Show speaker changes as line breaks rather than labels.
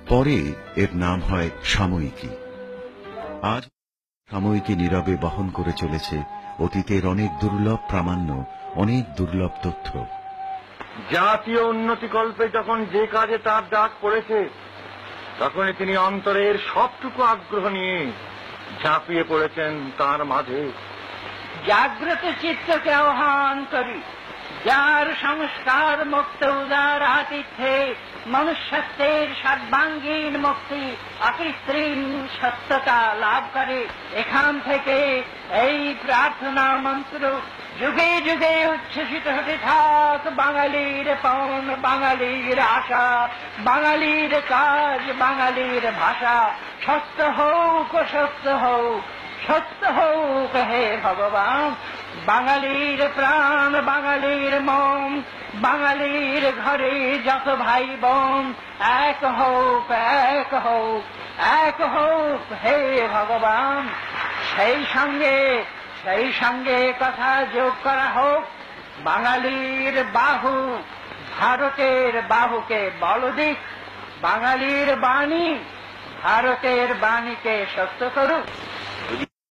পরে এর নাম হয় সাময়িকী। আজ সাময়িকী নীরবে বহন করে চলেছে অতীতের অনেক দুর্লভ প্রামাণ্য, অনেক দুর্লভ তথ্য।
জাতীয় উন্নতিকল্পে যখন যে কাজে তার ডাক পড়েছে, তখনই তিনি অন্তরের সবটুকু আগ্রহ নিয়ে ঝাঁপিয়ে পড়েছেন তার মাঝে।
জাগ্রত চিত্তকে আহ্বান করি, যার সংস্কার মুক্ত উদার আতিথ্যে মনুষ্যত্বের সর্বাঙ্গীন মুক্তি অকৃত্রিম সত্যতা লাভ করে। এখান থেকে এই প্রার্থনা মন্ত্র যুগে যুগে উচ্ছ্বসিত হতে থাক। বাঙালির পণ, বাঙালির আশা, বাঙালির কাজ, বাঙালির ভাষা। সত্য হোক, সত্য হোক, সত্য হোক হে ভগবান। বাঙালির প্রাণ, বাঙালির মন, বাঙালির ঘরে যত ভাই বোন, এক হোক, এক হোক, এক হোক হে ভগবান। সেই সঙ্গে কথা যোগ করা হোক, বাঙালির বাহু ভারতের বাহুকে বল দিক। বাঙালির বাণী ভারতের বাণীকে সত্য করুক।